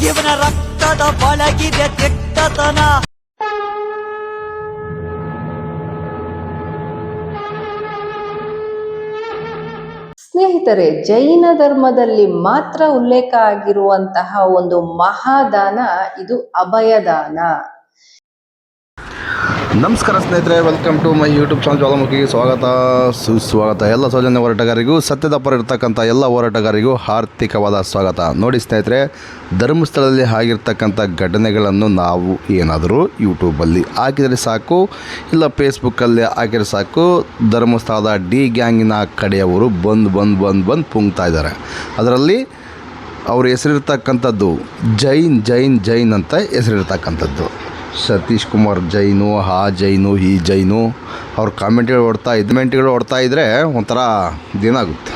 ಇವನ ರಕ್ತದ ಒಳಗಿದೆ ಕೆಟ್ಟತನ. ಸ್ನೇಹಿತರೆ, ಜೈನ ಧರ್ಮದಲ್ಲಿ ಮಾತ್ರ ಉಲ್ಲೇಖ ಆಗಿರುವಂತಹ ಒಂದು ಮಹಾದಾನ ಇದು ಅಭಯದಾನ. ನಮಸ್ಕಾರ ಸ್ನೇಹಿತರೆ, welcome to my YouTube channel. ಜ್ವಾಲಾಮುಖಿಗೆ ಸ್ವಾಗತ ಸುಸ್ವಾಗತ. ಎಲ್ಲ ಸೌಜನ್ಯ ಹೋರಾಟಗಾರರಿಗೂ, ಸತ್ಯದ ಪರ ಇರ್ತಕ್ಕಂಥ ಎಲ್ಲ ಹೋರಾಟಗಾರರಿಗೂ ಹಾರ್ದಿಕವಾದ ಸ್ವಾಗತ. ನೋಡಿ ಸ್ನೇಹಿತರೆ, ಧರ್ಮಸ್ಥಳದಲ್ಲಿ ಆಗಿರ್ತಕ್ಕಂಥ ಘಟನೆಗಳನ್ನು ನಾವು ಏನಾದರೂ ಯೂಟ್ಯೂಬಲ್ಲಿ ಹಾಕಿದರೆ ಸಾಕು, ಇಲ್ಲ ಫೇಸ್ಬುಕ್ಕಲ್ಲಿ ಹಾಕಿದರೆ ಸಾಕು, ಧರ್ಮಸ್ಥಳದ ಡಿ ಗ್ಯಾಂಗಿನ ಕಡೆಯವರು ಬಂದು ಪುಂಗ್ತಾ ಇದ್ದಾರೆ. ಅದರಲ್ಲಿ ಅವ್ರ ಹೆಸರಿರ್ತಕ್ಕಂಥದ್ದು ಜೈನ್ ಅಂತ ಹೆಸರಿರ್ತಕ್ಕಂಥದ್ದು. ಸತೀಶ್ ಕುಮಾರ್ ಜೈನು, ಆ ಜೈನು, ಈ ಜೈನು, ಅವ್ರ ಕಾಮೆಂಟ್ಗಳು ಹೊಡ್ತಾ ಇದ್ದರೆ ಒಂಥರ ಇದೇನಾಗುತ್ತೆ,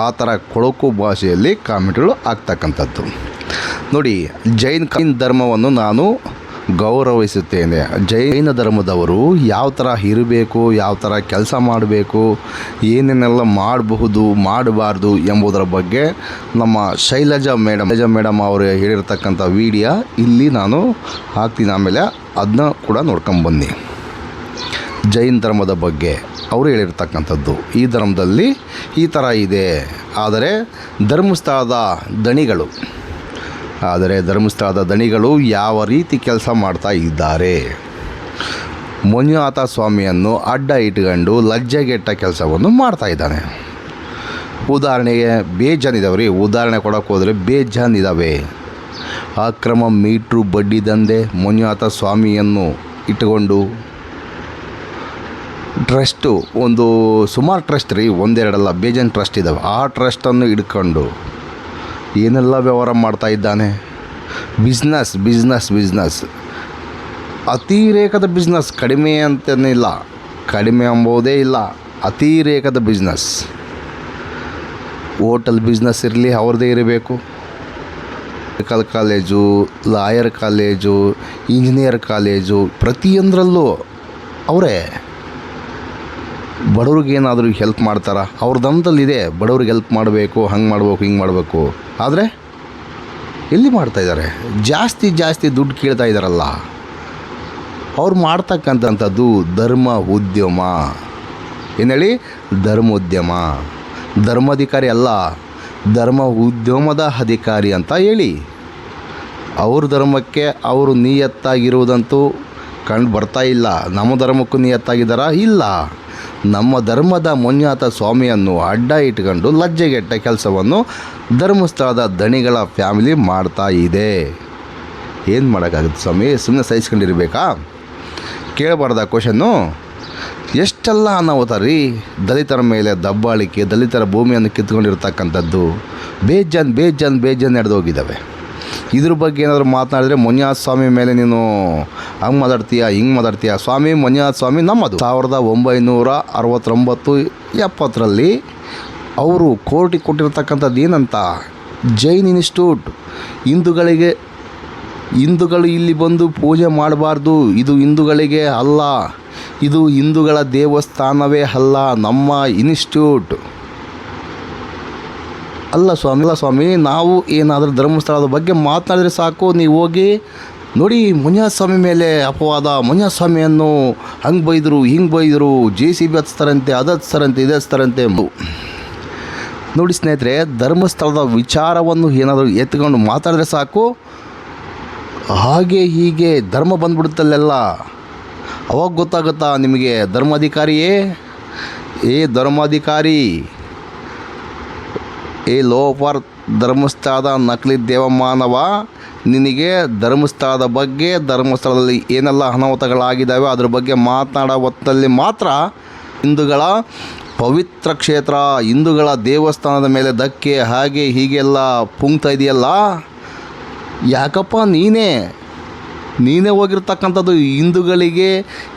ಆ ಥರ ಕೊಳಕು ಭಾಷೆಯಲ್ಲಿ ಕಾಮೆಂಟ್ಗಳು ಆಗ್ತಕ್ಕಂಥದ್ದು. ನೋಡಿ, ಜೈನ್ ಧರ್ಮವನ್ನು ನಾನು ಗೌರವಿಸುತ್ತೇನೆ. ಜೈನ ಧರ್ಮದವರು ಯಾವ ಥರ ಇರಬೇಕು, ಯಾವ ಥರ ಕೆಲಸ ಮಾಡಬೇಕು, ಏನೇನೆಲ್ಲ ಮಾಡಬಹುದು ಮಾಡಬಾರ್ದು ಎಂಬುದರ ಬಗ್ಗೆ ನಮ್ಮ ಶೈಲಜಾ ಮೇಡಮ್ ಅವರು ಹೇಳಿರ್ತಕ್ಕಂಥ ವಿಡಿಯೋ ಇಲ್ಲಿ ನಾನು ಹಾಕ್ತೀನಿ. ಆಮೇಲೆ ಅದನ್ನ ಕೂಡ ನೋಡ್ಕೊಂಬನ್ನಿ. ಜೈನ ಧರ್ಮದ ಬಗ್ಗೆ ಅವರು ಹೇಳಿರ್ತಕ್ಕಂಥದ್ದು, ಈ ಧರ್ಮದಲ್ಲಿ ಈ ಥರ ಇದೆ. ಆದರೆ ಧರ್ಮಸ್ಥಳದ ದಣಿಗಳು ಯಾವ ರೀತಿ ಕೆಲಸ ಮಾಡ್ತಾ ಇದ್ದಾರೆ. ಮಂಜುನಾಥ ಸ್ವಾಮಿಯನ್ನು ಅಡ್ಡ ಇಟ್ಕೊಂಡು ಲಜ್ಜೆಗೆಟ್ಟ ಕೆಲಸವನ್ನು ಮಾಡ್ತಾ ಇದ್ದಾನೆ. ಉದಾಹರಣೆಗೆ ಬೇಜಾನಿದಾವೆ ರೀ. ಉದಾಹರಣೆ ಕೊಡೋಕೆ ಹೋದರೆ ಬೇಜಾನಿದ್ದಾವೆ. ಅಕ್ರಮ ಮೀಟ್ರು ಬಡ್ಡಿ ದಂಧೆ, ಮಂಜುನಾಥ ಸ್ವಾಮಿಯನ್ನು ಇಟ್ಟುಕೊಂಡು ಟ್ರಸ್ಟು, ಒಂದು ಸುಮಾರು ಟ್ರಸ್ಟ್ ರೀ, ಒಂದೆರಡಲ್ಲ ಬೇಜಾನ್ ಟ್ರಸ್ಟ್ ಇದ್ದಾವೆ. ಆ ಟ್ರಸ್ಟನ್ನು ಹಿಡ್ಕೊಂಡು ಏನೆಲ್ಲ ವ್ಯವಹಾರ ಮಾಡ್ತಾ ಇದ್ದಾನೆ. ಬಿಸ್ನೆಸ್ ಅತಿರೇಕದ ಬಿಸ್ನೆಸ್. ಕಡಿಮೆ ಅಂತನಿಲ್ಲ, ಕಡಿಮೆ ಎಂಬುದೇ ಇಲ್ಲ, ಅತಿರೇಕದ ಬಿಸ್ನೆಸ್. ಹೋಟೆಲ್ ಬಿಸ್ನೆಸ್ ಇರಲಿ, ಅವ್ರದ್ದೇ ಇರಬೇಕು. Medical college, lawyer college, engineer college, ಪ್ರತಿಯೊಂದರಲ್ಲೂ ಅವರೇ. ಬಡವ್ರಿಗೆ ಏನಾದರೂ ಹೆಲ್ಪ್ ಮಾಡ್ತಾರಾ? ಅವ್ರ ದಮದಲ್ಲಿದೆ, ಬಡವ್ರಿಗೆ ಹೆಲ್ಪ್ ಮಾಡಬೇಕು, ಹಂಗೆ ಮಾಡಬೇಕು, ಹಿಂಗೆ ಮಾಡಬೇಕು. ಆದರೆ ಎಲ್ಲಿ ಮಾಡ್ತಾಯಿದ್ದಾರೆ? ಜಾಸ್ತಿ ದುಡ್ಡು ಕೇಳ್ತಾ ಇದ್ದಾರಲ್ಲ. ಅವ್ರು ಮಾಡ್ತಕ್ಕಂಥದ್ದು ಧರ್ಮ ಉದ್ಯಮ. ಏನು ಹೇಳಿ? ಧರ್ಮೋದ್ಯಮ. ಧರ್ಮಾಧಿಕಾರಿ ಅಲ್ಲ, ಧರ್ಮ ಉದ್ಯಮದ ಅಧಿಕಾರಿ ಅಂತ ಹೇಳಿ. ಅವ್ರ ಧರ್ಮಕ್ಕೆ ಅವರು ನಿಯತ್ತಾಗಿರುವುದಂತೂ ಕಂಡು ಬರ್ತಾ ಇಲ್ಲ. ನಮ್ಮ ಧರ್ಮಕ್ಕೂ ನಿಯತ್ತಾಗಿದ್ದಾರಾ? ಇಲ್ಲ. ನಮ್ಮ ಧರ್ಮದ ಮಂಜುನಾಥ ಸ್ವಾಮಿಯನ್ನು ಅಡ್ಡ ಇಟ್ಕೊಂಡು ಲಜ್ಜೆಗೆಟ್ಟ ಕೆಲಸವನ್ನು ಧರ್ಮಸ್ಥಳದ ದಣಿಗಳ ಫ್ಯಾಮಿಲಿ ಮಾಡ್ತಾ ಇದೆ. ಏನು ಮಾಡೋಕ್ಕಾಗುತ್ತೆ ಸ್ವಾಮಿ? ಸುಮ್ಮನೆ ಸಹಿಸ್ಕೊಂಡಿರ್ಬೇಕಾ? ಕೇಳಬಾರ್ದ ಕ್ವಶನ್ನು? ಎಷ್ಟೆಲ್ಲ ಅನಾಹುತ ರೀ. ದಲಿತರ ಮೇಲೆ ದಬ್ಬಾಳಿಕೆ, ದಲಿತರ ಭೂಮಿಯನ್ನು ಕಿತ್ಕೊಂಡಿರ್ತಕ್ಕಂಥದ್ದು ಬೇಜಾನ್ ನಡೆದೋಗಿದ್ದಾವೆ. ಇದ್ರ ಬಗ್ಗೆ ಏನಾದರೂ ಮಾತನಾಡಿದರೆ ಮಂಜುನಾಥ ಸ್ವಾಮಿ ಮೇಲೆ ನೀನು ಹಂಗೆ ಹಿಂಗೆ ಮಾತಾಡ್ತೀಯ. ಸ್ವಾಮಿ ಮಂಜುನಾಥ ಸ್ವಾಮಿ ನಮ್ಮದು. 1969-70ರಲ್ಲಿ ಅವರು ಕೋರ್ಟಿಗೆ ಕೊಟ್ಟಿರ್ತಕ್ಕಂಥದ್ದು ಏನಂತ? ಜೈನ್ ಇನ್ಸ್ಟಿಟ್ಯೂಟ್. ಹಿಂದೂಗಳು ಇಲ್ಲಿ ಬಂದು ಪೂಜೆ ಮಾಡಬಾರ್ದು, ಇದು ಹಿಂದೂಗಳಿಗೆ ಅಲ್ಲ, ಇದು ಹಿಂದೂಗಳ ದೇವಸ್ಥಾನವೇ ಅಲ್ಲ, ನಮ್ಮ ಇನ್ಸ್ಟಿಟ್ಯೂಟ್ ಅಲ್ಲ ಸ್ವಾಮಿ. ನಾವು ಏನಾದರೂ ಧರ್ಮಸ್ಥಳದ ಬಗ್ಗೆ ಮಾತನಾಡಿದರೆ ಸಾಕು, ನೀವು ಹೋಗಿ ನೋಡಿ ಮಂಜುನಾಥ ಸ್ವಾಮಿ ಮೇಲೆ ಅಪವಾದ, ಮಂಜುನಾಥ ಸ್ವಾಮಿಯನ್ನು ಹಂಗೆ ಬೈದರು, ಹಿಂಗೆ ಬೈದರು, JCB ಹಚ್ತಾರಂತೆ, ಅದು ಹಚ್ತಾರಂತೆ, ಇದು ಹಚ್ತಾರಂತೆ. ನೋಡಿ ಸ್ನೇಹಿತರೆ, ಧರ್ಮಸ್ಥಳದ ವಿಚಾರವನ್ನು ಏನಾದರೂ ಎತ್ಕೊಂಡು ಮಾತಾಡಿದ್ರೆ ಸಾಕು, ಹಾಗೆ ಹೀಗೆ ಧರ್ಮ ಬಂದ್ಬಿಡುತ್ತಲ್ಲೆಲ್ಲ. ಅವಾಗ ಗೊತ್ತಾಗುತ್ತಾ ನಿಮಗೆ, ಧರ್ಮಾಧಿಕಾರಿಯೇ, ಧರ್ಮಾಧಿಕಾರಿ, ಲೋಫರ್, ಧರ್ಮಸ್ಥಳದ ನಕಲಿ ದೇವಮಾನವ, ನಿನಗೆ ಧರ್ಮಸ್ಥಳದ ಬಗ್ಗೆ, ಧರ್ಮಸ್ಥಳದಲ್ಲಿ ಏನೆಲ್ಲ ಅನಾಹುತಗಳಾಗಿದ್ದಾವೆ ಅದ್ರ ಬಗ್ಗೆ ಮಾತನಾಡೋ ಹೊತ್ತಲ್ಲಿ ಮಾತ್ರ ಹಿಂದೂಗಳ ಪವಿತ್ರ ಕ್ಷೇತ್ರ, ಹಿಂದೂಗಳ ದೇವಸ್ಥಾನದ ಮೇಲೆ ಧಕ್ಕೆ, ಹಾಗೆ ಹೀಗೆಲ್ಲ ಪುಂಗ್ತಾ ಇದೆಯಲ್ಲ. ಯಾಕಪ್ಪ ನೀನೇ ಹೋಗಿರ್ತಕ್ಕಂಥದ್ದು? ಹಿಂದೂಗಳಿಗೆ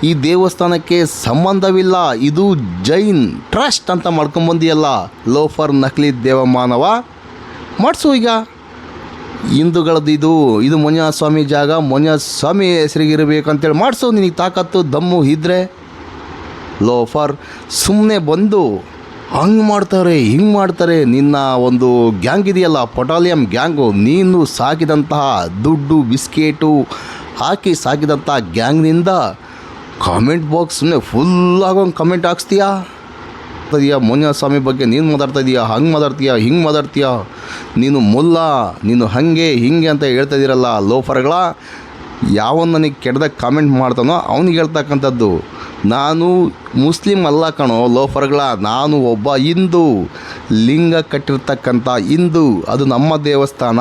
ಈ ದೇವಸ್ಥಾನಕ್ಕೆ ಸಂಬಂಧವಿಲ್ಲ, ಇದು ಜೈನ್ ಟ್ರಸ್ಟ್ ಅಂತ ಮಾಡ್ಕೊಂಬಂದಿಯಲ್ಲ. ಲೋಫರ್, ನಕಲಿ ದೇವಮಾನವ, ಮಾಡಿಸು. ಈಗ ಹಿಂದೂಗಳದ್ದು ಇದು ಮಂಜುನಾಥ ಸ್ವಾಮಿ ಜಾಗ, ಮಂಜುನಾಥ ಸ್ವಾಮಿ ಹೆಸರಿಗಿರಬೇಕಂತೇಳಿ ಮಾಡಿಸು. ನಿನಗೆ ತಾಕತ್ತು ದಮ್ಮು ಇದ್ದರೆ. ಲೋಫರ್, ಸುಮ್ಮನೆ ಬಂದು ಹಂಗೆ ಮಾಡ್ತಾರೆ ಹಿಂಗೆ ಮಾಡ್ತಾರೆ, ನಿನ್ನ ಒಂದು ಗ್ಯಾಂಗ್ ಇದೆಯಲ್ಲ ಪಟಾಲಿಯಂ ಗ್ಯಾಂಗು, ನೀನು ಸಾಕಿದಂತಹ ದುಡ್ಡು ಬಿಸ್ಕೆಟು ಹಾಕಿ ಸಾಕಿದಂಥ ಗ್ಯಾಂಗ್ನಿಂದ ಕಾಮೆಂಟ್ ಬಾಕ್ಸ್ ಸುಮ್ಮನೆ ಫುಲ್ ಆಗೋಂಗೆ ಕಮೆಂಟ್ ಹಾಕ್ಸ್ತೀಯಾ. ಮಂಜುನಾಥ ಸ್ವಾಮಿ ಬಗ್ಗೆ ನೀನು ಮಾತಾಡ್ತಾ ಇದೀಯಾ, ಹಂಗೆ ಮಾತಾಡ್ತೀಯಾ, ಹಿಂಗೆ ಮಾತಾಡ್ತೀಯಾ, ನೀನು ಮುಲ್ಲಾ, ನೀನು ಹಾಗೆ ಹಿಂಗೆ ಅಂತ ಹೇಳ್ತಾ ಇದ್ದೀರಲ್ಲ ಲೋಫರ್ಗಳ. ಯಾವನು ನನಗೆ ಕೆಟ್ಟದಾಗ ಕಾಮೆಂಟ್ ಮಾಡ್ತಾನೋ ಅವ್ನಿಗೆ ಹೇಳ್ತಕ್ಕಂಥದ್ದು, ನಾನು ಮುಸ್ಲಿಮ್ ಅಲ್ಲ ಕಣೋ ಲೋಫರ್ಗಳ, ನಾನು ಒಬ್ಬ ಹಿಂದೂ, ಲಿಂಗ ಕಟ್ಟಿರ್ತಕ್ಕಂಥ ಹಿಂದೂ, ಅದು ನಮ್ಮ ದೇವಸ್ಥಾನ.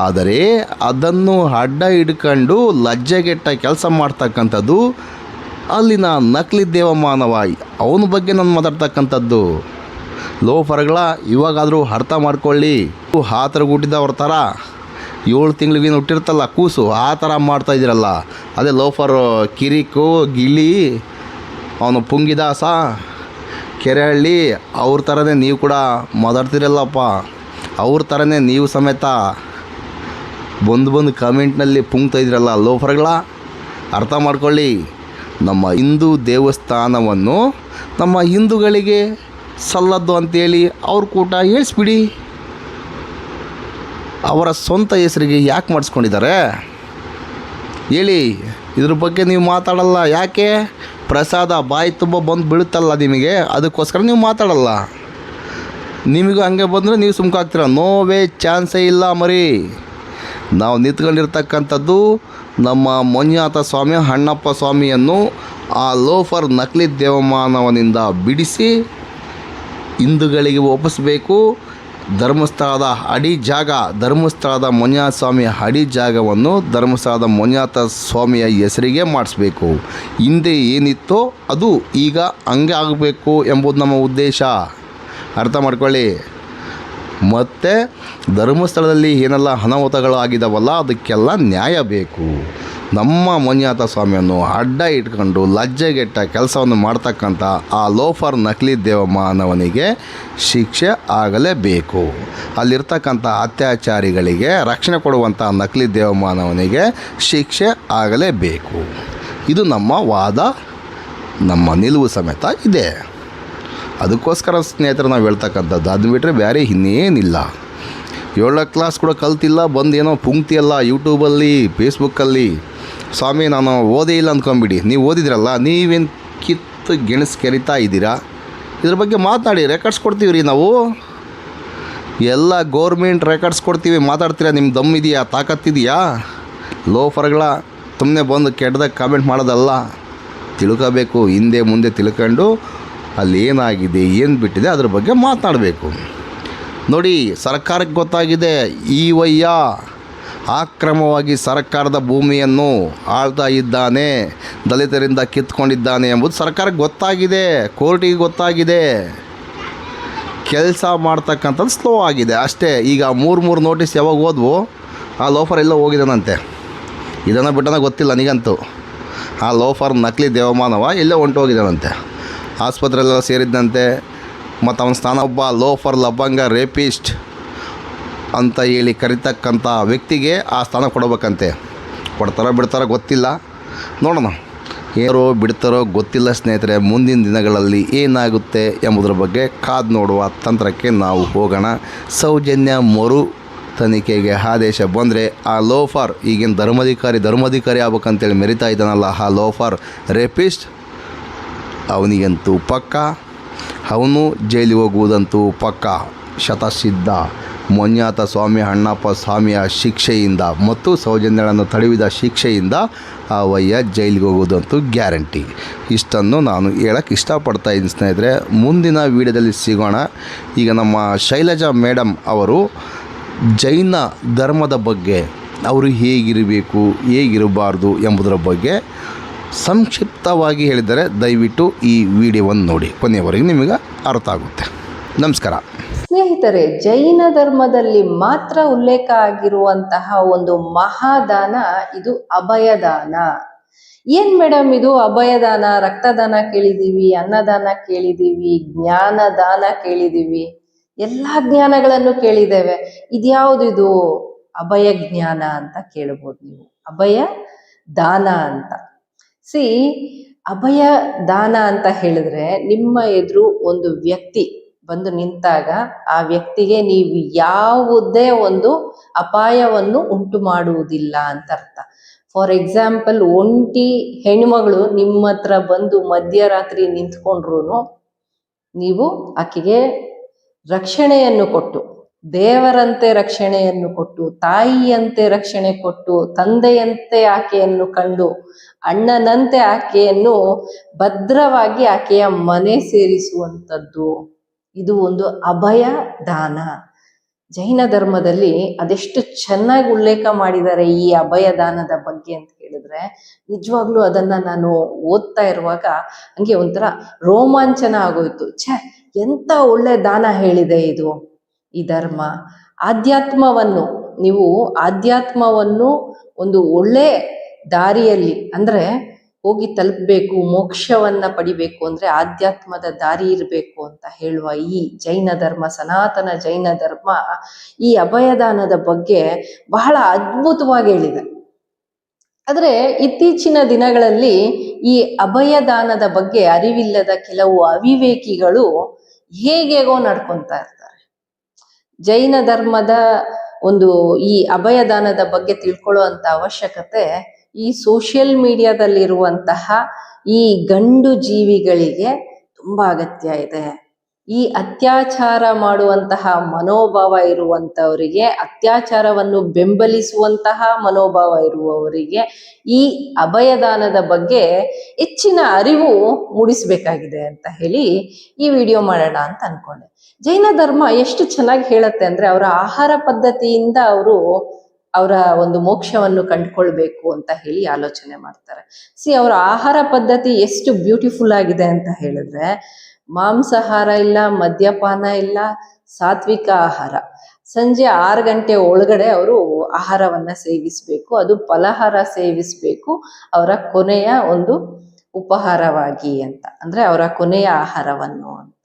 ಆದರೆ ಅದನ್ನು ಅಡ್ಡ ಹಿಡ್ಕೊಂಡು ಲಜ್ಜೆಗೆಟ್ಟ ಕೆಲಸ ಮಾಡ್ತಕ್ಕಂಥದ್ದು ಅಲ್ಲಿನ ನಕಲಿ ದೇವಮಾನವ, ಅವನ ಬಗ್ಗೆ ನಾನು ಮಾತಾಡ್ತಕ್ಕಂಥದ್ದು. ಲೋಫರ್ಗಳ ಇವಾಗಾದರೂ ಅರ್ಥ ಮಾಡ್ಕೊಳ್ಳಿ. ಆ ಥರ ಹುಟ್ಟಿದವ್ರ ಥರ 7 ತಿಂಗಳಿಗೇನು ಹುಟ್ಟಿರ್ತಲ್ಲ ಕೂಸು, ಆ ಥರ ಮಾಡ್ತಾಯಿದ್ದೀರಲ್ಲ. ಅದೇ ಲೋಫರ್ ಕಿರಿಕು ಗಿಳಿ, ಅವನು ಪುಂಗಿದಾಸ, ಕೆರೆಹಳ್ಳಿ, ಅವ್ರ ಥರನೇ ನೀವು ಕೂಡ ಮಾತಾಡ್ತಿರಲ್ಲಪ್ಪ. ಅವ್ರ ಥರನೇ ನೀವು ಸಮೇತ ಬಂದು ಕಮೆಂಟ್ನಲ್ಲಿ ಪುಂಗ್ತಾ ಇದ್ದೀರಲ್ಲ ಲೋಫರ್ಗಳ. ಅರ್ಥ ಮಾಡ್ಕೊಳ್ಳಿ. ನಮ್ಮ ಹಿಂದೂ ದೇವಸ್ಥಾನವನ್ನು ನಮ್ಮ ಹಿಂದೂಗಳಿಗೆ ಸಲ್ಲದ್ದು ಅಂತೇಳಿ ಅವ್ರ ಕೂಟ ಹೇಳಿಸ್ಬಿಡಿ. ಅವರ ಸ್ವಂತ ಹೆಸರಿಗೆ ಯಾಕೆ ಮಾಡಿಸ್ಕೊಂಡಿದ್ದಾರೆ ಹೇಳಿ. ಇದ್ರ ಬಗ್ಗೆ ನೀವು ಮಾತಾಡಲ್ಲ ಯಾಕೆ? ಪ್ರಸಾದ ಬಾಯಿ ತುಂಬ ಬಂದು ಬೀಳುತ್ತಲ್ಲ ನಿಮಗೆ, ಅದಕ್ಕೋಸ್ಕರ ನೀವು ಮಾತಾಡಲ್ಲ. ನಿಮಗೂ ಹಂಗೆ ಬಂದರೆ ನೀವು ಸುಮ್ಕಾಗ್ತೀರ. ನೋವೇ ಚಾನ್ಸೇ ಇಲ್ಲ ಮರಿ. ನಾವು ನಿಂತ್ಕೊಂಡಿರ್ತಕ್ಕಂಥದ್ದು ನಮ್ಮ ಮಂಜುನಾಥ ಸ್ವಾಮಿ ಅಣ್ಣಪ್ಪ ಸ್ವಾಮಿಯನ್ನು ಆ ಲೋಫರ್ ನಕಲಿ ದೇವಮಾನವನಿಂದ ಬಿಡಿಸಿ ಹಿಂದೂಗಳಿಗೆ ಒಪ್ಪಿಸಬೇಕು. ಧರ್ಮಸ್ಥಳದ ಅಡಿ ಜಾಗ, ಧರ್ಮಸ್ಥಳದ ಮಂಜುನಾಥ ಸ್ವಾಮಿ ಅಡಿ ಜಾಗವನ್ನು ಧರ್ಮಸ್ಥಳದ ಮಂಜುನಾಥ ಸ್ವಾಮಿಯ ಹೆಸರಿಗೆ ಮಾಡಿಸ್ಬೇಕು. ಹಿಂದೆ ಏನಿತ್ತೋ ಅದು ಈಗ ಹಂಗೆ ಆಗಬೇಕು ಎಂಬುದು ನಮ್ಮ ಉದ್ದೇಶ. ಅರ್ಥ ಮಾಡ್ಕೊಳ್ಳಿ. ಮತ್ತು ಧರ್ಮಸ್ಥಳದಲ್ಲಿ ಏನೆಲ್ಲ ಅನಾಹುತಗಳು ಆಗಿದ್ದಾವಲ್ಲ ಅದಕ್ಕೆಲ್ಲ ನ್ಯಾಯ ಬೇಕು. ನಮ್ಮ ಮಂಜುನಾಥ ಸ್ವಾಮಿಯನ್ನು ಅಡ್ಡ ಇಟ್ಕೊಂಡು ಲಜ್ಜೆಗೆಟ್ಟ ಕೆಲಸವನ್ನು ಮಾಡ್ತಕ್ಕಂಥ ಆ ಲೋಫರ್ ನಕಲಿ ದೇವಮಾನವನಿಗೆ ಶಿಕ್ಷೆ ಆಗಲೇಬೇಕು. ಅಲ್ಲಿರ್ತಕ್ಕಂಥ ಅತ್ಯಾಚಾರಿಗಳಿಗೆ ರಕ್ಷಣೆ ಕೊಡುವಂಥ ನಕಲಿ ದೇವಮಾನವನಿಗೆ ಶಿಕ್ಷೆ ಆಗಲೇಬೇಕು. ಇದು ನಮ್ಮ ವಾದ, ನಮ್ಮ ನಿಲುವು ಸಮೇತ ಇದೆ. ಅದಕ್ಕೋಸ್ಕರ ಸ್ನೇಹಿತರು ನಾವು ಹೇಳ್ತಕ್ಕಂಥದ್ದು. ಅದು ಬಿಟ್ಟರೆ ಬೇರೆ ಇನ್ನೇನಿಲ್ಲ. 7ನೇ ಕ್ಲಾಸ್ ಕೂಡ ಕಲ್ತಿಲ್ಲ, ಬಂದೇನೋ ಪುಂಕ್ತಿಯಲ್ಲ ಯೂಟ್ಯೂಬಲ್ಲಿ ಫೇಸ್ಬುಕ್ಕಲ್ಲಿ. ಸ್ವಾಮಿ ನಾನು ಓದೇ ಇಲ್ಲ ಅಂದ್ಕೊಂಬಿಡಿ. ನೀವು ಓದಿದ್ರಲ್ಲ, ನೀವೇನು ಕಿತ್ತು ಗೆಣಸು ಕೆರಿತಾ ಇದ್ದೀರಾ? ಇದ್ರ ಬಗ್ಗೆ ಮಾತನಾಡಿ. ರೆಕಾರ್ಡ್ಸ್ ಕೊಡ್ತೀವಿ ರೀ ನಾವು, ಎಲ್ಲ ಗೋರ್ಮೆಂಟ್ ರೆಕಾರ್ಡ್ಸ್ ಕೊಡ್ತೀವಿ. ಮಾತಾಡ್ತೀರಾ? ನಿಮ್ಮ ದಮ್ ಇದೆಯಾ, ತಾಕತ್ತಿದೆಯಾ? ಲೋಫರ್ಗಳ ಸುಮ್ಮನೆ ಬಂದು ಕೆಟ್ಟದಾಗ ಕಾಮೆಂಟ್ ಮಾಡೋದಲ್ಲ, ತಿಳ್ಕೋಬೇಕು. ಹಿಂದೆ ಮುಂದೆ ತಿಳ್ಕೊಂಡು ಅಲ್ಲಿ ಏನಾಗಿದೆ ಏನು ಬಿಟ್ಟಿದೆ ಅದ್ರ ಬಗ್ಗೆ ಮಾತನಾಡಬೇಕು. ನೋಡಿ, ಸರ್ಕಾರಕ್ಕೆ ಗೊತ್ತಾಗಿದೆ ಈವಯ್ಯ ಆಕ್ರಮವಾಗಿ ಸರ್ಕಾರದ ಭೂಮಿಯನ್ನು ಆಳ್ತಾ ಇದ್ದಾನೆ, ದಲಿತರಿಂದ ಕಿತ್ಕೊಂಡಿದ್ದಾನೆ ಎಂಬುದು ಸರ್ಕಾರಕ್ಕೆ ಗೊತ್ತಾಗಿದೆ, ಕೋರ್ಟಿಗೆ ಗೊತ್ತಾಗಿದೆ. ಕೆಲಸ ಮಾಡ್ತಕ್ಕಂಥದ್ದು ಸ್ಲೋ ಆಗಿದೆ ಅಷ್ಟೇ. ಈಗ 3 ನೋಟಿಸ್ ಯಾವಾಗ ಹೋದ್ವು, ಆ ಲೋಫರ್ ಎಲ್ಲೋ ಹೋಗಿದ್ದಾನಂತೆ. ಇದನ್ನು ಬಿಟ್ಟನ ಗೊತ್ತಿಲ್ಲ ನನಗಂತೂ. ಆ ಲೋಫರ್ ನಕಲಿ ದೇವಮಾನವ ಎಲ್ಲೋ ಹೊಂಟೋಗಿದ್ದಾನಂತೆ, ಆಸ್ಪತ್ರೆಯಲ್ಲೆಲ್ಲ ಸೇರಿದ್ದಂತೆ. ಮತ್ತು ಅವನ ಸ್ಥಾನ ಒಬ್ಬ ಲೋಫರ್ ಲಬ್ಬಂಗ ರೇಪಿಸ್ಟ್ ಅಂತ ಹೇಳಿ ಕರಿತಕ್ಕಂಥ ವ್ಯಕ್ತಿಗೆ ಆ ಸ್ಥಾನ ಕೊಡಬೇಕಂತೆ. ಕೊಡ್ತಾರೋ ಬಿಡ್ತಾರೋ ಗೊತ್ತಿಲ್ಲ, ನೋಡೋಣ. ಏನೋ ಬಿಡ್ತಾರೋ ಗೊತ್ತಿಲ್ಲ ಸ್ನೇಹಿತರೆ. ಮುಂದಿನ ದಿನಗಳಲ್ಲಿ ಏನಾಗುತ್ತೆ ಎಂಬುದರ ಬಗ್ಗೆ ಕಾದು ನೋಡುವ ತಂತ್ರಕ್ಕೆ ನಾವು ಹೋಗೋಣ. ಸೌಜನ್ಯ ಮರು ತನಿಖೆಗೆ ಆದೇಶ ಬಂದರೆ ಆ ಲೋಫರ್ ಈಗಿನ ಧರ್ಮಾಧಿಕಾರಿ ಆಗ್ಬೇಕಂತೇಳಿ ಮೆರಿತಾ ಇದ್ದಾನಲ್ಲ ಆ ಲೋಫರ್ ರೇಪಿಸ್ಟ್, ಅವನಿಗಂತೂ ಪಕ್ಕ, ಅವನು ಜೈಲಿಗೆ ಹೋಗುವುದಂತೂ ಪಕ್ಕ ಶತಸಿದ್ಧ. ಮಂಜುನಾಥ ಸ್ವಾಮಿ ಅಣ್ಣಪ್ಪ ಸ್ವಾಮಿಯ ಶಿಕ್ಷೆಯಿಂದ ಮತ್ತು ಸೌಜನ್ಯಗಳನ್ನು ತಡೆವಿದ ಶಿಕ್ಷೆಯಿಂದ ಆ ವಯ್ಯ ಜೈಲಿಗೆ ಹೋಗೋದಂತೂ ಗ್ಯಾರಂಟಿ. ಇಷ್ಟನ್ನು ನಾನು ಹೇಳಕ್ಕೆ ಇಷ್ಟಪಡ್ತಾ ಇದ್ದೀನಿ ಸ್ನೇಹಿತರೆ. ಮುಂದಿನ ವೀಡಿಯೋದಲ್ಲಿ ಸಿಗೋಣ. ಈಗ ನಮ್ಮ ಶೈಲಜಾ ಮೇಡಮ್ ಅವರು ಜೈನ ಧರ್ಮದ ಬಗ್ಗೆ, ಅವರು ಹೇಗಿರಬೇಕು ಹೇಗಿರಬಾರ್ದು ಎಂಬುದರ ಬಗ್ಗೆ ಸಂಕ್ಷಿಪ್ತವಾಗಿ ಹೇಳಿದರೆ ದಯವಿಟ್ಟು ಈ ವಿಡಿಯೋವನ್ನು ನೋಡಿ, ಕೊನೆಯವರೆಗೆ ನಿಮಗೆ ಅರ್ಥ ಆಗುತ್ತೆ. ನಮಸ್ಕಾರ ಸ್ನೇಹಿತರೆ, ಜೈನ ಧರ್ಮದಲ್ಲಿ ಮಾತ್ರ ಉಲ್ಲೇಖ ಆಗಿರುವಂತಹ ಒಂದು ಮಹಾದಾನ ಇದು ಅಭಯದಾನ. ಏನ್ ಮೇಡಮ್ ಇದು ಅಭಯದಾನ? ರಕ್ತದಾನ ಕೇಳಿದೀವಿ, ಅನ್ನದಾನ ಕೇಳಿದೀವಿ, ಜ್ಞಾನದಾನ ಕೇಳಿದೀವಿ, ಎಲ್ಲಾ ಜ್ಞಾನಗಳನ್ನು ಕೇಳಿದ್ದೇವೆ. ಇದ್ಯಾವುದಿದು ಅಭಯ ಜ್ಞಾನ ಅಂತ ಕೇಳಬಹುದು ನೀವು, ಅಭಯ ದಾನ ಅಂತ. ಅಭಯ ದಾನ ಅಂತ ಹೇಳಿದ್ರೆ ನಿಮ್ಮ ಎದುರು ಒಂದು ವ್ಯಕ್ತಿ ಬಂದು ನಿಂತಾಗ ಆ ವ್ಯಕ್ತಿಗೆ ನೀವು ಯಾವುದೇ ಒಂದು ಅಪಾಯವನ್ನು ಉಂಟು ಮಾಡುವುದಿಲ್ಲ ಅಂತ ಅರ್ಥ. ಫಾರ್ ಎಕ್ಸಾಂಪಲ್, ಒಂಟಿ ಹೆಣ್ಮಗಳು ನಿಮ್ಮ ಹತ್ರ ಬಂದು ಮಧ್ಯರಾತ್ರಿ ನಿಂತ್ಕೊಂಡ್ರು ನೀವು ಆಕೆಗೆ ರಕ್ಷಣೆಯನ್ನು ಕೊಟ್ಟು, ದೇವರಂತೆ ರಕ್ಷಣೆಯನ್ನು ಕೊಟ್ಟು, ತಾಯಿಯಂತೆ ರಕ್ಷಣೆ ಕೊಟ್ಟು, ತಂದೆಯಂತೆ ಆಕೆಯನ್ನು ಕಂಡು, ಅಣ್ಣನಂತೆ ಆಕೆಯನ್ನು ಭದ್ರವಾಗಿ ಆಕೆಯ ಮನೆ ಸೇರಿಸುವಂಥದ್ದು, ಇದು ಒಂದು ಅಭಯ ದಾನ. ಜೈನ ಧರ್ಮದಲ್ಲಿ ಅದೆಷ್ಟು ಚೆನ್ನಾಗಿ ಉಲ್ಲೇಖ ಮಾಡಿದ್ದಾರೆ ಈ ಅಭಯ ದಾನದ ಬಗ್ಗೆ ಅಂತ ಹೇಳಿದ್ರೆ, ನಿಜವಾಗ್ಲೂ ಅದನ್ನ ನಾನು ಓದ್ತಾ ಇರುವಾಗ ಹಂಗೆ ಒಂಥರ ರೋಮಾಂಚನ ಆಗೋಯ್ತು. ಎಂತ ಒಳ್ಳೆ ದಾನ ಹೇಳಿದೆ ಇದು ಈ ಧರ್ಮ. ಆಧ್ಯಾತ್ಮವನ್ನು ಒಂದು ಒಳ್ಳೆ ದಾರಿಯಲ್ಲಿ ಅಂದ್ರೆ ಹೋಗಿ ತಲುಪಬೇಕು, ಮೋಕ್ಷವನ್ನ ಪಡಿಬೇಕು ಅಂದ್ರೆ ಆಧ್ಯಾತ್ಮದ ದಾರಿ ಇರಬೇಕು ಅಂತ ಹೇಳುವ ಈ ಜೈನ ಧರ್ಮ, ಸನಾತನ ಜೈನ ಧರ್ಮ ಈ ಅಭಯದಾನದ ಬಗ್ಗೆ ಬಹಳ ಅದ್ಭುತವಾಗಿ ಹೇಳಿದೆ. ಆದ್ರೆ ಇತ್ತೀಚಿನ ದಿನಗಳಲ್ಲಿ ಈ ಅಭಯದಾನದ ಬಗ್ಗೆ ಅರಿವಿಲ್ಲದ ಕೆಲವು ಅವಿವೇಕಿಗಳು ಹೇಗೇಗೋ ನಡ್ಕೊಂತಾ ಇರ್ತಾರೆ. ಜೈನ ಧರ್ಮದ ಒಂದು ಈ ಅಭಯದಾನದ ಬಗ್ಗೆ ತಿಳ್ಕೊಳ್ಳುವಂತ ಅವಶ್ಯಕತೆ ಈ ಸೋಷಿಯಲ್ ಮೀಡಿಯಾದಲ್ಲಿರುವಂತಹ ಈ ಗಂಡು ಜೀವಿಗಳಿಗೆ ತುಂಬಾ ಅಗತ್ಯ ಇದೆ. ಈ ಅತ್ಯಾಚಾರ ಮಾಡುವಂತಹ ಮನೋಭಾವ ಇರುವಂತವರಿಗೆ, ಅತ್ಯಾಚಾರವನ್ನು ಬೆಂಬಲಿಸುವಂತಹ ಮನೋಭಾವ ಇರುವವರಿಗೆ ಈ ಅಭಯದಾನದ ಬಗ್ಗೆ ಹೆಚ್ಚಿನ ಅರಿವು ಮೂಡಿಸಬೇಕಾಗಿದೆ ಅಂತ ಹೇಳಿ ಈ ವಿಡಿಯೋ ಮಾಡೋಣ ಅಂತ ಅನ್ಕೊಂಡೆ. ಜೈನ ಧರ್ಮ ಎಷ್ಟು ಚೆನ್ನಾಗಿ ಹೇಳತ್ತೆ ಅಂದ್ರೆ, ಅವರ ಆಹಾರ ಪದ್ಧತಿಯಿಂದ ಅವರ ಒಂದು ಮೋಕ್ಷವನ್ನು ಕಂಡುಕೊಳ್ಬೇಕು ಅಂತ ಹೇಳಿ ಆಲೋಚನೆ ಮಾಡ್ತಾರೆ. ಅವರ ಆಹಾರ ಪದ್ಧತಿ ಎಷ್ಟು ಬ್ಯೂಟಿಫುಲ್ ಆಗಿದೆ ಅಂತ ಹೇಳಿದ್ರೆ, ಮಾಂಸಾಹಾರ ಇಲ್ಲ, ಮದ್ಯಪಾನ ಇಲ್ಲ, ಸಾತ್ವಿಕ ಆಹಾರ. ಸಂಜೆ 6 ಗಂಟೆ ಒಳಗಡೆ ಅವರು ಆಹಾರವನ್ನ ಸೇವಿಸಬೇಕು, ಅದು ಫಲಹಾರ ಸೇವಿಸಬೇಕು ಅವರ ಕೊನೆಯ ಒಂದು ಉಪಹಾರವಾಗಿ ಅಂತ, ಅಂದ್ರೆ ಅವರ ಕೊನೆಯ ಆಹಾರವನ್ನು ಅಂತ.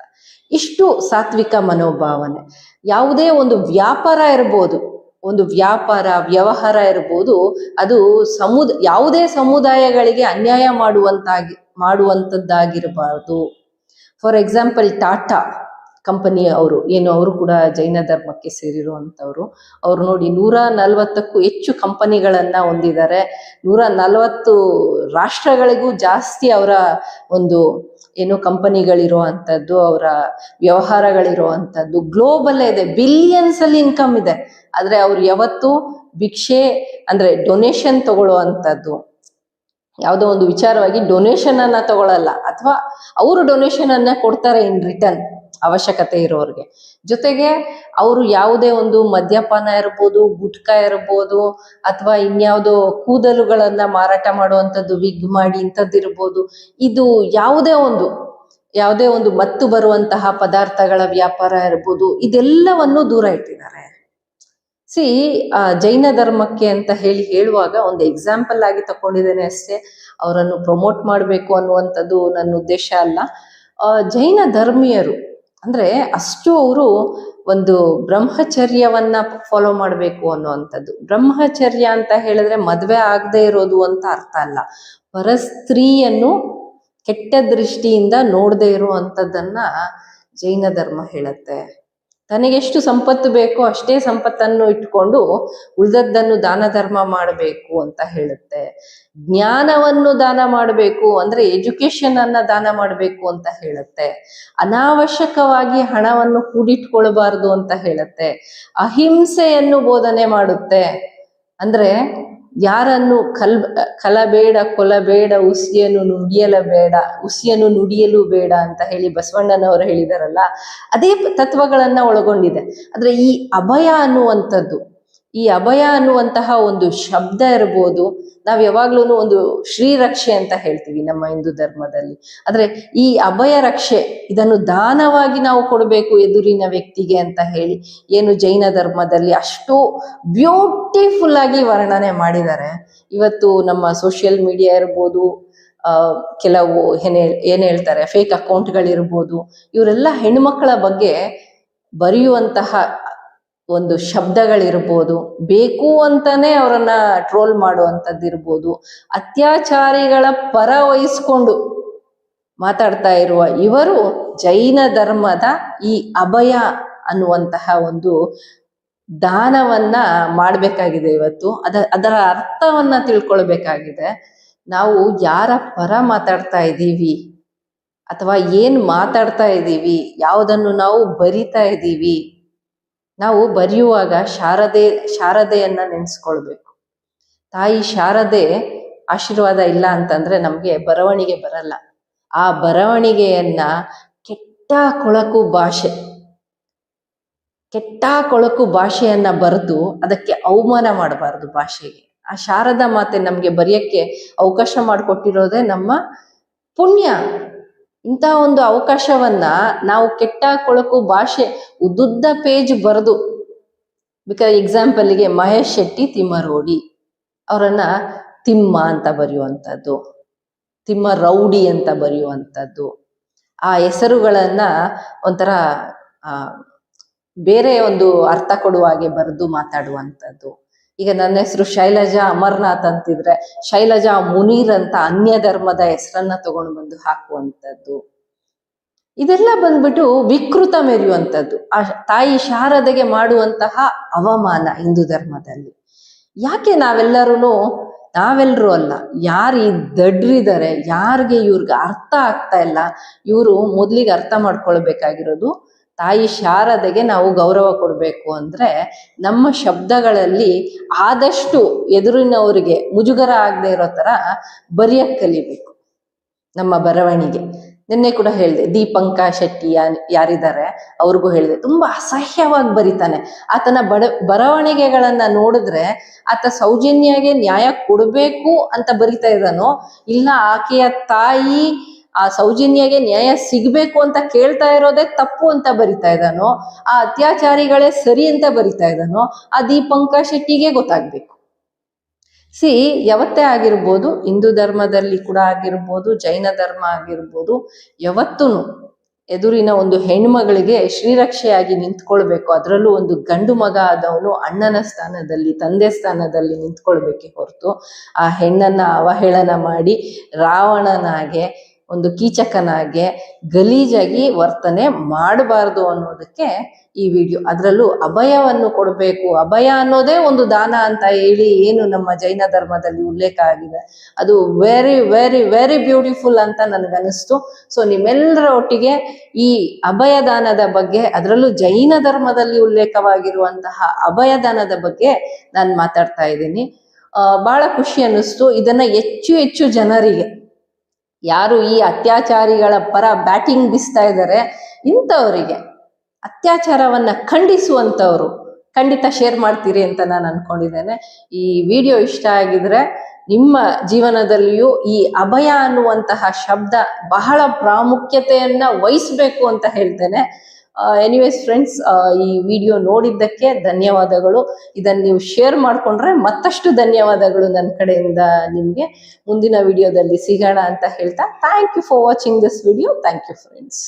ಇಷ್ಟು ಸಾತ್ವಿಕ ಮನೋಭಾವನೆ. ಯಾವುದೇ ಒಂದು ವ್ಯಾಪಾರ ಇರ್ಬೋದು, ಒಂದು ವ್ಯವಹಾರ ಇರ್ಬೋದು, ಅದು ಯಾವುದೇ ಸಮುದಾಯಗಳಿಗೆ ಅನ್ಯಾಯ ಮಾಡುವಂಥದ್ದಾಗಿರಬಾರ್ದು. ಫಾರ್ ಎಕ್ಸಾಂಪಲ್, ಟಾಟಾ ಕಂಪನಿ ಅವರು ಕೂಡ ಜೈನ ಧರ್ಮಕ್ಕೆ ಸೇರಿರುವಂಥವ್ರು. ಅವರು ನೋಡಿ 140ಕ್ಕೂ ಹೆಚ್ಚು ಕಂಪನಿಗಳನ್ನ ಹೊಂದಿದ್ದಾರೆ. 140 ರಾಷ್ಟ್ರಗಳಿಗೂ ಜಾಸ್ತಿ ಅವರ ಒಂದು ಕಂಪನಿಗಳಿರುವಂಥದ್ದು, ಅವರ ವ್ಯವಹಾರಗಳಿರುವಂಥದ್ದು ಗ್ಲೋಬಲ್ ಇದೆ, ಬಿಲಿಯನ್ಸ್ ಅಲ್ಲಿ ಇನ್ಕಮ್ ಇದೆ. ಆದ್ರೆ ಅವ್ರು ಯಾವತ್ತೂ ಭಿಕ್ಷೆ ಅಂದ್ರೆ ಡೊನೇಷನ್ ತಗೊಳ್ಳುವಂಥದ್ದು, ಯಾವುದೋ ಒಂದು ವಿಚಾರವಾಗಿ ಡೊನೇಷನ್ ಅನ್ನ ತಗೊಳ್ಳಲ್ಲ, ಅಥವಾ ಅವರು ಡೊನೇಷನ್ ಅನ್ನ ಕೊಡ್ತಾರೆ ಇನ್ ರಿಟರ್ನ್ ಅವಶ್ಯಕತೆ ಇರೋರಿಗೆ. ಜೊತೆಗೆ ಅವರು ಯಾವುದೇ ಒಂದು ಮದ್ಯಪಾನ ಇರ್ಬೋದು, ಗುಟ್ಕಾ ಇರ್ಬೋದು, ಅಥವಾ ಇನ್ಯಾವುದೋ ಕೂದಲುಗಳನ್ನ ಮಾರಾಟ ಮಾಡುವಂಥದ್ದು, ವಿಗ್ ಮಾಡಿ ಇಂಥದ್ದಿರ್ಬೋದು, ಇದು ಯಾವುದೇ ಒಂದು ಮತ್ತು ಬರುವಂತಹ ಪದಾರ್ಥಗಳ ವ್ಯಾಪಾರ ಇರ್ಬೋದು, ಇದೆಲ್ಲವನ್ನು ದೂರ ಇಟ್ಟಿದ್ದಾರೆ. ಜೈನ ಧರ್ಮಕ್ಕೆ ಅಂತ ಹೇಳುವಾಗ ಒಂದು ಎಕ್ಸಾಂಪಲ್ ಆಗಿ ತಕೊಂಡಿದ್ದೇನೆ ಅಷ್ಟೇ. ಅವರನ್ನು ಪ್ರಮೋಟ್ ಮಾಡಬೇಕು ಅನ್ನುವಂಥದ್ದು ನನ್ನ ಉದ್ದೇಶ ಅಲ್ಲ. ಜೈನ ಧರ್ಮೀಯರು ಅಂದ್ರೆ ಅಷ್ಟು ಅವರು ಒಂದು ಬ್ರಹ್ಮಚರ್ಯವನ್ನ ಫಾಲೋ ಮಾಡಬೇಕು ಅನ್ನುವಂಥದ್ದು. ಬ್ರಹ್ಮಚರ್ಯ ಅಂತ ಹೇಳಿದ್ರೆ ಮದ್ವೆ ಆಗದೆ ಇರೋದು ಅಂತ ಅರ್ಥ ಅಲ್ಲ. ಪರಸ್ತ್ರೀಯನ್ನು ಕೆಟ್ಟ ದೃಷ್ಟಿಯಿಂದ ನೋಡದೆ ಇರುವಂಥದ್ದನ್ನ ಜೈನ ಧರ್ಮ ಹೇಳುತ್ತೆ. ತನಗೆಷ್ಟು ಸಂಪತ್ತು ಬೇಕೋ ಅಷ್ಟೇ ಸಂಪತ್ತನ್ನು ಇಟ್ಕೊಂಡು ಉಳಿದದ್ದನ್ನು ದಾನ ಧರ್ಮ ಮಾಡಬೇಕು ಅಂತ ಹೇಳುತ್ತೆ. ಜ್ಞಾನವನ್ನು ದಾನ ಮಾಡಬೇಕು ಅಂದ್ರೆ ಎಜುಕೇಶನ್ ಅನ್ನ ದಾನ ಮಾಡಬೇಕು ಅಂತ ಹೇಳುತ್ತೆ. ಅನಾವಶ್ಯಕವಾಗಿ ಹಣವನ್ನು ಕೂಡಿಟ್ಕೊಳ್ಬಾರ್ದು ಅಂತ ಹೇಳುತ್ತೆ. ಅಹಿಂಸೆಯನ್ನು ಬೋಧನೆ ಮಾಡುತ್ತೆ. ಅಂದ್ರೆ ಯಾರನ್ನು ಕಲಬೇಡ, ಕೊಲಬೇಡ, ಹುಸಿಯನ್ನು ನುಡಿಯಲು ಬೇಡ ಅಂತ ಹೇಳಿ ಬಸವಣ್ಣನವರು ಹೇಳಿದಾರಲ್ಲ, ಅದೇ ತತ್ವಗಳನ್ನ ಒಳಗೊಂಡಿದೆ. ಆದ್ರೆ ಈ ಅಭಯ ಅನ್ನುವಂತಹ ಒಂದು ಶಬ್ದ ಇರ್ಬೋದು. ನಾವ್ ಯಾವಾಗ್ಲೂ ಒಂದು ಶ್ರೀರಕ್ಷೆ ಅಂತ ಹೇಳ್ತೀವಿ ನಮ್ಮ ಹಿಂದೂ ಧರ್ಮದಲ್ಲಿ. ಆದ್ರೆ ಈ ಅಭಯ ರಕ್ಷೆ, ಇದನ್ನು ದಾನವಾಗಿ ನಾವು ಕೊಡಬೇಕು ಎದುರಿನ ವ್ಯಕ್ತಿಗೆ ಅಂತ ಹೇಳಿ ಜೈನ ಧರ್ಮದಲ್ಲಿ ಅಷ್ಟು ಬ್ಯೂಟಿಫುಲ್ ಆಗಿ ವರ್ಣನೆ ಮಾಡಿದ್ದಾರೆ. ಇವತ್ತು ನಮ್ಮ ಸೋಷಿಯಲ್ ಮೀಡಿಯಾ ಇರ್ಬೋದು, ಕೆಲವು ಏನ್ ಹೇಳ್ತಾರೆ ಫೇಕ್ ಅಕೌಂಟ್ಗಳಿರ್ಬೋದು, ಇವರೆಲ್ಲ ಹೆಣ್ಮಕ್ಳ ಬಗ್ಗೆ ಬರೆಯುವಂತಹ ಒಂದು ಶಬ್ದಗಳಿರ್ಬೋದು, ಬೇಕು ಅಂತಾನೆ ಅವರನ್ನ ಟ್ರೋಲ್ ಮಾಡುವಂಥದ್ದು ಇರ್ಬೋದು, ಅತ್ಯಾಚಾರಿಗಳ ಪರ ವಹಿಸ್ಕೊಂಡು ಮಾತಾಡ್ತಾ ಇರುವ ಇವರು ಜೈನ ಧರ್ಮದ ಈ ಅಭಯ ಅನ್ನುವಂತಹ ಒಂದು ದಾನವನ್ನ ಮಾಡಬೇಕಾಗಿದೆ. ಇವತ್ತು ಅದರ ಅರ್ಥವನ್ನ ತಿಳ್ಕೊಳ್ಬೇಕಾಗಿದೆ. ನಾವು ಯಾರ ಪರ ಮಾತಾಡ್ತಾ ಇದ್ದೀವಿ ಅಥವಾ ಏನ್ ಮಾತಾಡ್ತಾ ಇದ್ದೀವಿ, ಯಾವುದನ್ನು ನಾವು ಬರಿತಾ ಇದ್ದೀವಿ. ನಾವು ಬರೆಯುವಾಗ ಶಾರದೆಯನ್ನ ನೆನೆಸ್ಕೊಳ್ಬೇಕು. ತಾಯಿ ಶಾರದೆ ಆಶೀರ್ವಾದ ಇಲ್ಲ ಅಂತಂದ್ರೆ ನಮ್ಗೆ ಬರವಣಿಗೆ ಬರಲ್ಲ. ಆ ಬರವಣಿಗೆಯನ್ನ ಕೆಟ್ಟ ಕೊಳಕು ಭಾಷೆಯನ್ನ ಬರೆದು ಅದಕ್ಕೆ ಅವಮಾನ ಮಾಡಬಾರದು ಭಾಷೆಗೆ. ಆ ಶಾರದಾ ಮಾತೆ ನಮ್ಗೆ ಬರೆಯಕ್ಕೆ ಅವಕಾಶ ಮಾಡಿಕೊಟ್ಟಿರೋದೇ ನಮ್ಮ ಪುಣ್ಯ. ಇಂಥ ಒಂದು ಅವಕಾಶವನ್ನ ನಾವು ಕೆಟ್ಟ ಕೊಳಕು ಭಾಷೆ ಉದ್ದುದ್ದ ಪೇಜ್ ಬರೆದು, ಎಕ್ಸಾಂಪಲ್ಗೆ ಮಹೇಶ್ ಶೆಟ್ಟಿ ತಿಮ್ಮರೋಡಿ ಅವರನ್ನ ತಿಮ್ಮ ಅಂತ ಬರೆಯುವಂಥದ್ದು, ತಿಮ್ಮ ರೌಡಿ ಅಂತ ಬರೆಯುವಂಥದ್ದು, ಆ ಹೆಸರುಗಳನ್ನ ಒಂಥರ ಬೇರೆ ಒಂದು ಅರ್ಥ ಕೊಡುವ ಹಾಗೆ ಬರೆದು ಮಾತಾಡುವಂಥದ್ದು. ಈಗ ನನ್ನ ಹೆಸರು ಶೈಲಜಾ ಅಮರ್ನಾಥ್ ಅಂತಿದ್ರೆ ಶೈಲಜಾ ಮುನೀರ್ ಅಂತ ಅನ್ಯ ಧರ್ಮದ ಹೆಸರನ್ನ ತಗೊಂಡು ಬಂದು ಹಾಕುವಂಥದ್ದು. ಇದೆಲ್ಲ ಬಂದ್ಬಿಟ್ಟು ವಿಕೃತ ಮೆರೆಯುವಂಥದ್ದು, ಆ ತಾಯಿ ಶಾರದೆಗೆ ಮಾಡುವಂತಹ ಅವಮಾನ ಹಿಂದೂ ಧರ್ಮದಲ್ಲಿ. ಯಾಕೆ ನಾವೆಲ್ಲರೂ ಅಲ್ಲ, ಯಾರು ಈ ದಡ್ರಿದ್ದಾರೆ, ಯಾರಿಗೆ ಇವ್ರಿಗೆ ಅರ್ಥ ಆಗ್ತಾ ಇಲ್ಲ, ಇವರು ಮೊದ್ಲಿಗೆ ಅರ್ಥ ಮಾಡ್ಕೊಳ್ಬೇಕಾಗಿರೋದು ತಾಯಿ ಶಾರದೆಗೆ ನಾವು ಗೌರವ ಕೊಡಬೇಕು ಅಂದ್ರೆ ನಮ್ಮ ಶಬ್ದಗಳಲ್ಲಿ ಆದಷ್ಟು ಎದುರಿನವರಿಗೆ ಮುಜುಗರ ಆಗದೆ ಇರೋ ತರ ಬರೆಯಕ್ ಕಲಿಬೇಕು. ನಮ್ಮ ಬರವಣಿಗೆ ನಿನ್ನೆ ಕೂಡ ಹೇಳಿದೆ, ದೀಪಂಕ ಶೆಟ್ಟಿ ಯಾರಿದ್ದಾರೆ ಅವ್ರಿಗೂ ಹೇಳಿದೆ, ತುಂಬಾ ಅಸಹ್ಯವಾಗಿ ಬರಿತಾನೆ. ಆತನ ಬರವಣಿಗೆಗಳನ್ನ ನೋಡಿದ್ರೆ ಆತ ಸೌಜನ್ಯಗೆ ನ್ಯಾಯ ಕೊಡಬೇಕು ಅಂತ ಬರಿತಾ ಇದ್ದಾನೋ, ಇಲ್ಲ ಆಕೆಯ ತಾಯಿ ಆ ಸೌಜನ್ಯಗೆ ನ್ಯಾಯ ಸಿಗ್ಬೇಕು ಅಂತ ಕೇಳ್ತಾ ಇರೋದೇ ತಪ್ಪು ಅಂತ ಬರಿತಾ ಇದ್ದಾನೋ, ಆ ಅತ್ಯಾಚಾರಿಗಳೇ ಸರಿ ಅಂತ ಬರಿತಾ ಇದ್ದಾನೋ, ಆ ದೀಪಂಕ ಶೆಟ್ಟಿಗೆ ಗೊತ್ತಾಗ್ಬೇಕು. ಯಾವತ್ತೇ ಆಗಿರ್ಬೋದು, ಹಿಂದೂ ಧರ್ಮದಲ್ಲಿ ಕೂಡ ಆಗಿರ್ಬೋದು, ಜೈನ ಧರ್ಮ ಆಗಿರ್ಬೋದು, ಯಾವತ್ತೂ ಎದುರಿನ ಒಂದು ಹೆಣ್ಮಗಳಿಗೆ ಶ್ರೀರಕ್ಷೆಯಾಗಿ ನಿಂತ್ಕೊಳ್ಬೇಕು. ಅದರಲ್ಲೂ ಒಂದು ಗಂಡು ಮಗ ಆದವನು ಅಣ್ಣನ ಸ್ಥಾನದಲ್ಲಿ, ತಂದೆ ಸ್ಥಾನದಲ್ಲಿ ನಿಂತ್ಕೊಳ್ಬೇಕೆ ಹೊರತು ಆ ಹೆಣ್ಣನ್ನ ಅವಹೇಳನ ಮಾಡಿ ರಾವಣನಾಗೆ, ಒಂದು ಕೀಚಕನಾಗೆ, ಗಲೀಜಾಗಿ ವರ್ತನೆ ಮಾಡಬಾರ್ದು ಅನ್ನೋದಕ್ಕೆ ಈ ವಿಡಿಯೋ. ಅದರಲ್ಲೂ ಅಭಯವನ್ನು ಕೊಡಬೇಕು, ಅಭಯ ಅನ್ನೋದೇ ಒಂದು ದಾನ ಅಂತ ಹೇಳಿ ಏನು ನಮ್ಮ ಜೈನ ಧರ್ಮದಲ್ಲಿ ಉಲ್ಲೇಖ ಆಗಿದೆ, ಅದು ವೆರಿ ವೆರಿ ವೆರಿ ಬ್ಯೂಟಿಫುಲ್ ಅಂತ ನನಗನ್ನಿಸ್ತು. ಸೊ ನಿಮ್ಮೆಲ್ಲರ ಒಟ್ಟಿಗೆ ಈ ಅಭಯದಾನದ ಬಗ್ಗೆ, ಅದರಲ್ಲೂ ಜೈನ ಧರ್ಮದಲ್ಲಿ ಉಲ್ಲೇಖವಾಗಿರುವಂತಹ ಅಭಯದಾನದ ಬಗ್ಗೆ ನಾನು ಮಾತಾಡ್ತಾ ಇದ್ದೀನಿ. ಬಹಳ ಖುಷಿ ಅನ್ನಿಸ್ತು. ಇದನ್ನ ಹೆಚ್ಚು ಜನರಿಗೆ, ಯಾರು ಈ ಅತ್ಯಾಚಾರಿಗಳ ಪರ ಬ್ಯಾಟಿಂಗ್ ಬಿಸ್ತಾ ಇದ್ದಾರೆ, ಇಂಥವರಿಗೆ, ಅತ್ಯಾಚಾರವನ್ನ ಖಂಡಿಸುವಂಥವ್ರು ಖಂಡಿತ ಶೇರ್ ಮಾಡ್ತೀರಿ ಅಂತ ನಾನು ಅನ್ಕೊಂಡಿದ್ದೇನೆ. ಈ ವಿಡಿಯೋ ಇಷ್ಟ ಆಗಿದ್ರೆ ನಿಮ್ಮ ಜೀವನದಲ್ಲಿಯೂ ಈ ಅಭಯ ಅನ್ನುವಂತಹ ಶಬ್ದ ಬಹಳ ಪ್ರಾಮುಖ್ಯತೆಯನ್ನ ವಹಿಸ್ಬೇಕು ಅಂತ ಹೇಳ್ತೇನೆ. ಎನಿವೇಸ್ ಫ್ರೆಂಡ್ಸ್, ಈ ವಿಡಿಯೋ ನೋಡಿದ್ದಕ್ಕೆ ಧನ್ಯವಾದಗಳು. ಇದನ್ನು ನೀವು ಶೇರ್ ಮಾಡಿಕೊಂಡ್ರೆ ಮತ್ತಷ್ಟು ಧನ್ಯವಾದಗಳು ನನ್ನ ಕಡೆಯಿಂದ ನಿಮಗೆ. ಮುಂದಿನ ವಿಡಿಯೋದಲ್ಲಿ ಸಿಗೋಣ ಅಂತ ಹೇಳ್ತಾ, thank you for watching this video. Thank you friends.